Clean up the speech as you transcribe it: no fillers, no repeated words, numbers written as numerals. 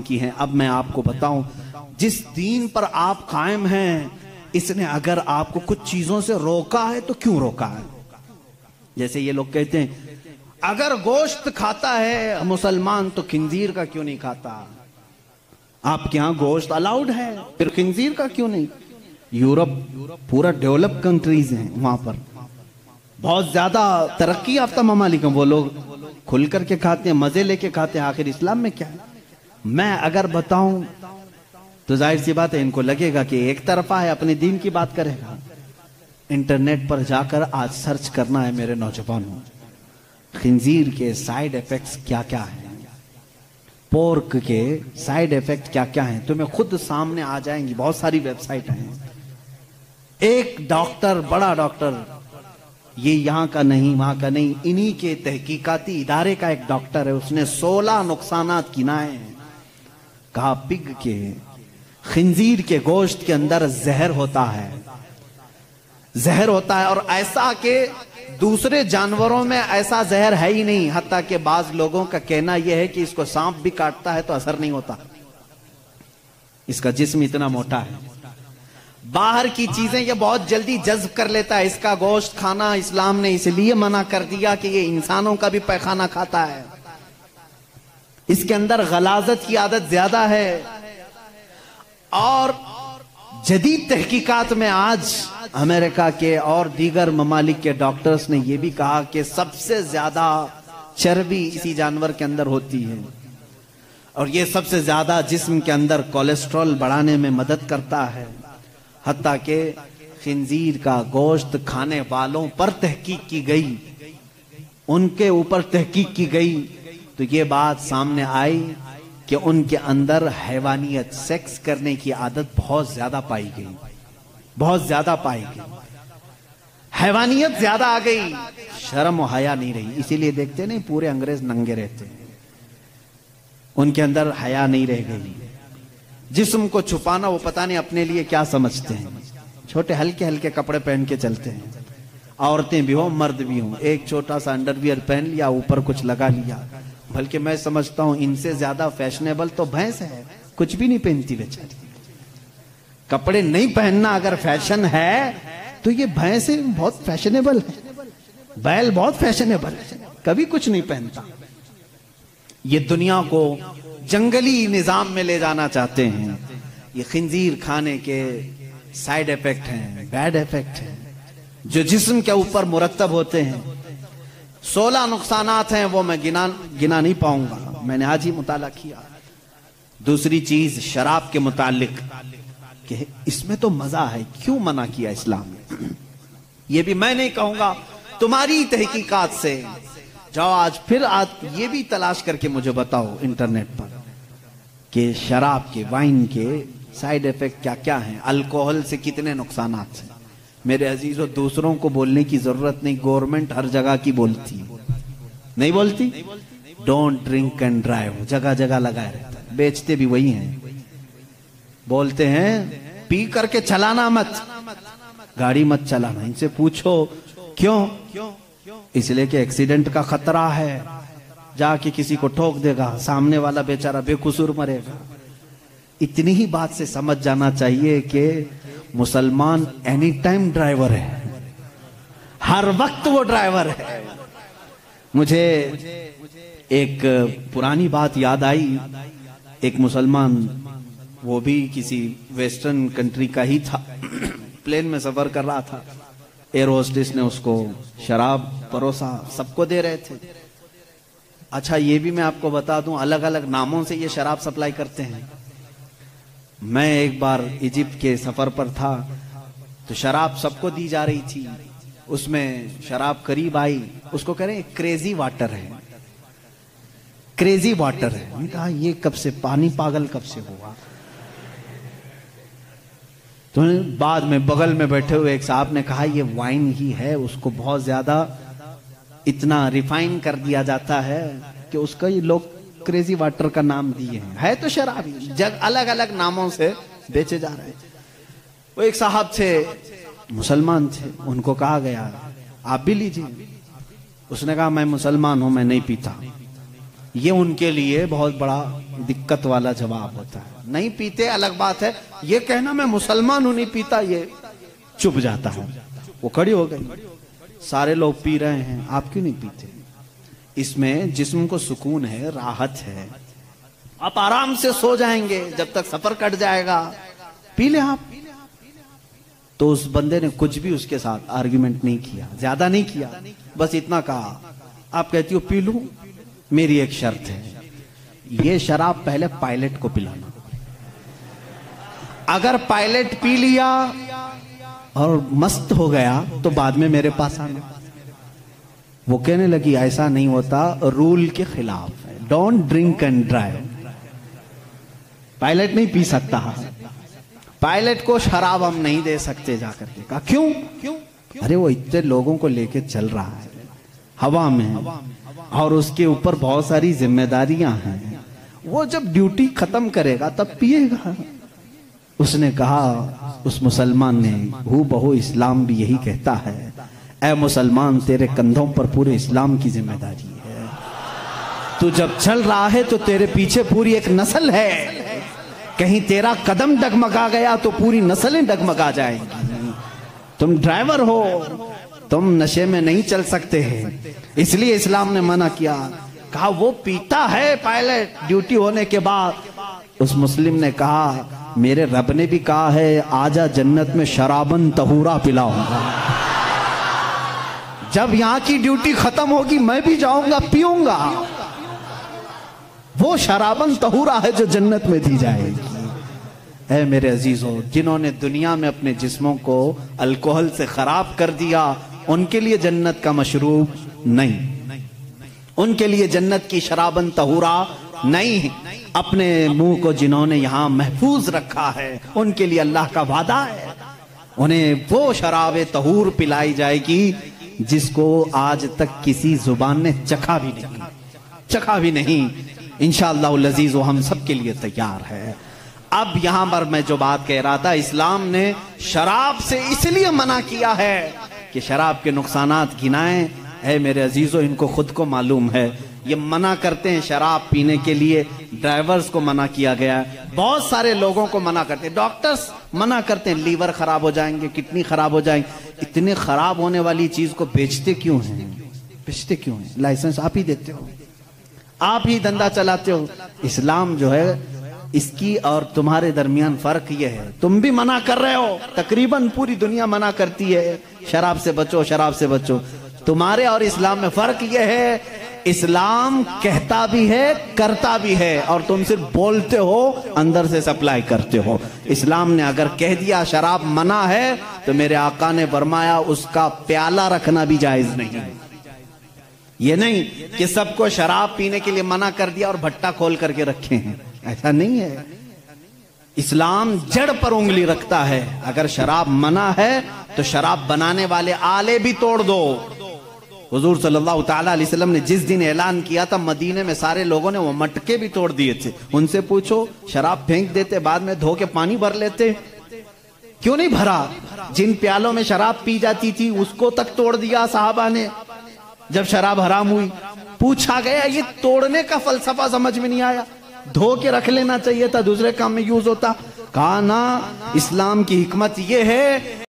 की हैं। अब मैं आपको बताऊं, जिस दीन पर आप कायम हैं, इसने अगर आपको कुछ चीजों से रोका है तो क्यों रोका है? जैसे ये लोग कहते हैं अगर गोश्त खाता है मुसलमान तो खिंजीर का क्यों नहीं खाता? आपके यहां गोश्त अलाउड है, फिर खिंजीर का क्यों नहीं? यूरोप पूरा डेवलप कंट्रीज हैं, वहां पर बहुत ज्यादा तरक्की याफ्ता ममालिक हैं, वो लोग खुल करके खाते हैं, मजे लेके खाते हैं। आखिर इस्लाम में क्या है? मैं अगर बताऊं तो जाहिर सी बात है इनको लगेगा कि एक तरफा है, अपने दीन की बात करेगा। इंटरनेट पर जाकर आज सर्च करना है मेरे नौजवानों, खिंजीर के साइड इफेक्ट्स क्या क्या हैं, पोर्क के साइड इफेक्ट क्या क्या हैं, तुम्हें खुद सामने आ जाएंगी। बहुत सारी वेबसाइट हैं। एक डॉक्टर, बड़ा डॉक्टर, ये यहां का नहीं वहां का नहीं, इन्हीं के तहकीकाती इदारे का एक डॉक्टर है, उसने 16 नुकसानात गिनाए हैं। कहा पिग के, खिंजीर के गोश्त के अंदर जहर होता है, जहर होता है, और ऐसा कि दूसरे जानवरों में ऐसा जहर है ही नहीं। हत्ता कि बाज लोगों का कहना यह है कि इसको सांप भी काटता है तो असर नहीं होता, इसका जिस्म इतना मोटा है। बाहर की चीजें ये बहुत जल्दी जज्ब कर लेता है। इसका गोश्त खाना इस्लाम ने इसलिए मना कर दिया कि ये इंसानों का भी पैखाना खाता है, इसके अंदर गलाजत की आदत ज्यादा है। और जदीद तहकीकात में आज अमेरिका के और दीगर ममालिक के डॉक्टर्स ने यह भी कहा कि सबसे ज्यादा चर्बी इसी जानवर के अंदर होती है, और यह सबसे ज्यादा जिस्म के अंदर कोलेस्ट्रॉल बढ़ाने में मदद करता है। हत्ता कि खिंजीर का गोश्त खाने वालों पर तहकीक की गई, उनके ऊपर तहकीक की गई, तो ये बात सामने आई कि उनके अंदर हैवानियत, सेक्स करने की आदत बहुत ज्यादा पाई गई, बहुत ज्यादा पाई गई, हैवानियत ज्यादा आ गई, शर्म और हया नहीं रही। इसीलिए देखते नहीं पूरे अंग्रेज नंगे रहते हैं, उनके अंदर हया नहीं रह गई। जिस्म को छुपाना वो पता नहीं अपने लिए क्या समझते हैं, छोटे हल्के हल्के कपड़े पहन के चलते हैं, औरतें भी हो मर्द भी हो, एक छोटा सा अंडरवियर पहन लिया, ऊपर कुछ लगा लिया। बल्कि मैं समझता हूं इनसे ज्यादा फैशनेबल तो भैंस है, कुछ भी नहीं पहनती बेचारी। कपड़े नहीं पहनना अगर फैशन है तो ये भैंस बहुत फैशनेबल है, बैल बहुत फैशनेबल है, कभी कुछ नहीं पहनता। ये दुनिया को जंगली निजाम में ले जाना चाहते हैं। ये खिंजीर खाने के साइड इफेक्ट हैं, बैड इफेक्ट हैं, जो जिस्म के ऊपर मुरतब होते हैं। 16 नुकसानात हैं, वो मैं गिना नहीं पाऊंगा, मैंने आज ही मुताला किया। दूसरी चीज शराब के मुतालिक कि इसमें तो मजा है, क्यों मना किया इस्लाम ने? ये भी मैं नहीं कहूंगा, तुम्हारी तहकीकात से जाओ आज ये भी तलाश करके मुझे बताओ इंटरनेट पर कि शराब के, वाइन के साइड इफेक्ट क्या क्या हैं, अल्कोहल से कितने नुकसानात हैं। मेरे अजीजों, दूसरों को बोलने की जरूरत नहीं, गवर्नमेंट हर जगह की बोलती, नहीं बोलती? डोंट ड्रिंक एंड ड्राइव जगह जगह लगाए रहता है, बेचते भी वही हैं। बोलते हैं पी करके चलाना मत, गाड़ी मत चलाना। इनसे पूछो क्यों? इसलिए कि एक्सीडेंट का खतरा है, जाके किसी को ठोक देगा, सामने वाला बेचारा बेकसूर मरेगा। इतनी ही बात से समझ जाना चाहिए कि मुसलमान एनी टाइम ड्राइवर है, हर वक्त वो ड्राइवर है। मुझे एक पुरानी बात याद आई, एक मुसलमान, वो भी किसी वेस्टर्न कंट्री का ही था, प्लेन में सफर कर रहा था, एयर होस्टेस ने उसको शराब परोसा, सबको दे रहे थे। अच्छा ये भी मैं आपको बता दूं, अलग अलग नामों से ये शराब सप्लाई करते हैं। मैं एक बार इजिप्ट के सफर पर था, तो शराब सबको दी जा रही थी, उसमें शराब करीब आई, उसको कह रहे हैं क्रेजी वाटर है, क्रेजी वाटर है। मैंने कहा ये कब से, पानी पागल कब से हुआ? तो बाद में बगल में बैठे हुए एक साहब ने कहा ये वाइन ही है, उसको बहुत ज्यादा इतना रिफाइन कर दिया जाता है कि उसका ये लोग क्रेजी वाटर का नाम दिए हैं। है तो शराब ही, जग अलग अलग नामों से बेचे जा रहे हैं। वो एक साहब थे, मुसलमान थे, उनको कहा गया आप भी लीजिए। उसने कहा मैं मुसलमान हूं, मैं नहीं पीता। ये उनके लिए बहुत बड़ा दिक्कत वाला जवाब होता है। नहीं पीते अलग बात है, ये कहना मैं मुसलमान हूं नहीं पीता, ये चुप जाता है। वो खड़ी हो गई, सारे लोग पी रहे हैं, आप क्यों नहीं पीते? इसमें जिस्म को सुकून है, राहत है, आप आराम से सो जाएंगे जब तक सफर कट जाएगा, पी ले आप। तो उस बंदे ने कुछ भी उसके साथ आर्ग्यूमेंट नहीं किया, ज्यादा नहीं किया, बस इतना कहा, आप कहती हो पी लूं, मेरी एक शर्त है, ये शराब पहले पायलट को पिलाना। अगर पायलट पी लिया और मस्त हो गया तो बाद में मेरे पास आना। वो कहने लगी ऐसा नहीं होता, रूल के खिलाफ है, don't drink and drive. Pilot नहीं पी सकता, पायलट को शराब हम नहीं दे सकते। जाकर के कहा क्यों? अरे वो इतने लोगों को लेके चल रहा है हवा में, और उसके ऊपर बहुत सारी जिम्मेदारियां हैं, वो जब ड्यूटी खत्म करेगा तब पिएगा। उसने कहा, उस मुसलमान ने, हू बहु इस्लाम भी यही कहता है, ऐ मुसलमान तेरे कंधों पर पूरे इस्लाम की जिम्मेदारी है। तू जब चल रहा है तो तेरे पीछे पूरी एक नस्ल है, कहीं तेरा कदम डगमगा गया तो पूरी नस्लें डगमगा जाएंगी। तुम ड्राइवर हो, तुम नशे में नहीं चल सकते हैं, इसलिए इस्लाम ने मना किया। कहा वो पीता है पायलट ड्यूटी होने के बाद। उस मुस्लिम ने कहा, मेरे रब ने भी कहा है, आजा जन्नत में शराबन तहूरा पिलाऊंगा। जब यहां की ड्यूटी खत्म होगी मैं भी जाऊंगा, पीऊंगा वो शराबन तहूरा है जो जन्नत में दी जाएगी। ऐ मेरे अजीजों, जिन्होंने दुनिया में अपने जिस्मों को अल्कोहल से खराब कर दिया, उनके लिए जन्नत का मशरूब नहीं, उनके लिए जन्नत की शराबन तहूरा नहीं। अपने मुंह को जिन्होंने यहां महफूज रखा है, उनके लिए अल्लाह का वादा है, उन्हें वो शराब तहूर पिलाई जाएगी जिसको आज तक किसी जुबान ने चखा भी नहीं। इंशाअल्लाह लजीज हम सब के लिए तैयार है। अब यहां पर मैं जो बात कह रहा था, इस्लाम ने शराब से इसलिए मना किया है कि शराब के नुकसानात गिनाएं। है मेरे अजीजों, इनको खुद को मालूम है, ये मना करते हैं शराब पीने के लिए। ड्राइवर्स को मना किया गया है, बहुत सारे लोगों को मना करते हैं, डॉक्टर्स मना करते हैं, लीवर खराब हो जाएंगे, किडनी खराब हो जाएंगे। इतने खराब होने वाली चीज को बेचते क्यों हैं? लाइसेंस आप ही देते हो, आप ही धंधा चलाते हो। इस्लाम जो है, इसकी और तुम्हारे दरमियान फर्क यह है, तुम भी मना कर रहे हो, तकरीबन पूरी दुनिया मना करती है शराब से बचो। तुम्हारे और इस्लाम में फर्क यह है, इस्लाम कहता भी है करता भी है, और तुम सिर्फ बोलते हो, अंदर से सप्लाई करते हो। इस्लाम ने अगर कह दिया शराब मना है, तो मेरे आका ने फरमाया उसका प्याला रखना भी जायज नहीं। ये नहीं कि सबको शराब पीने के लिए मना कर दिया और भट्टा खोल करके रखे हैं, ऐसा नहीं है। इस्लाम जड़ पर उंगली रखता है। अगर शराब मना है तो शराब बनाने वाले आले भी तोड़ दो। हुजूर सल्लल्लाहु ताला अलैहि वसल्लम ने जिस दिन ऐलान किया था, मदीने में सारे लोगों ने वो मटके भी तोड़ दिए थे। उनसे पूछो, शराब फेंक देते, बाद में धो के पानी भर लेते, क्यों नहीं भरा? जिन प्यालों में शराब पी जाती थी उसको तक तोड़ दिया साहबा ने जब शराब हराम हुई। पूछा गया, ये तोड़ने का फलसफा समझ में नहीं आया, धो के रख लेना चाहिए था, दूसरे काम में यूज होता। कहा ना, इस्लाम की हिकमत ये है